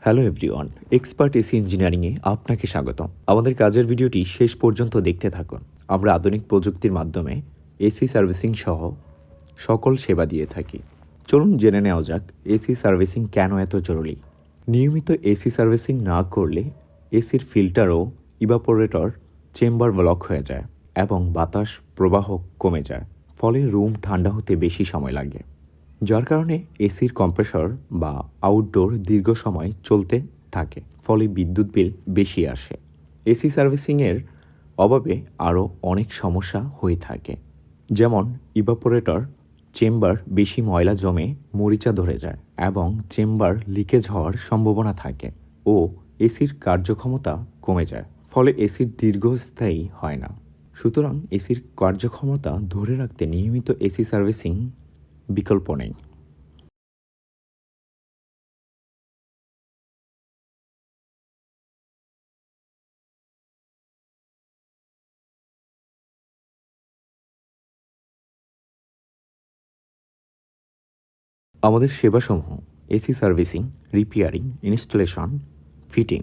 Hello everyone, expert AC ইঞ্জিনিয়ারিংয়ে আপনাকে স্বাগতম। আমাদের কাজের ভিডিওটি শেষ পর্যন্ত দেখতে থাকুন। আমরা আধুনিক প্রযুক্তির মাধ্যমে এসি সার্ভিসিং সহ সকল সেবা দিয়ে থাকি। চলুন জেনে নেওয়া যাক এসি সার্ভিসিং কেন এত জরুরি। নিয়মিত এসি সার্ভিসিং না করলে এসির ফিল্টার ও ইভাপোরেটর চেম্বার ব্লক হয়ে যায় এবং বাতাস প্রবাহ কমে যায়, ফলে রুম ঠান্ডা হতে বেশি সময় লাগে, যার কারণে এসির কম্প্রেসর বা আউটডোর দীর্ঘ সময় চলতে থাকে, ফলে বিদ্যুৎ বিল বেশি আসে। এসি সার্ভিসিংয়ের অভাবে আরও অনেক সমস্যা হয়ে থাকে, যেমন ইভাপোরেটর চেম্বার বেশি ময়লা জমে মরিচা ধরে যায় এবং চেম্বার লিকেজ হওয়ার সম্ভাবনা থাকে ও এসির কার্যক্ষমতা কমে যায়, ফলে এসির দীর্ঘস্থায়ী হয় না। সুতরাং এসির কার্যক্ষমতা ধরে রাখতে নিয়মিত এসি সার্ভিসিং বিকল্প নেই। আমাদের সেবাসমূহ: AC servicing, repairing, installation, fitting,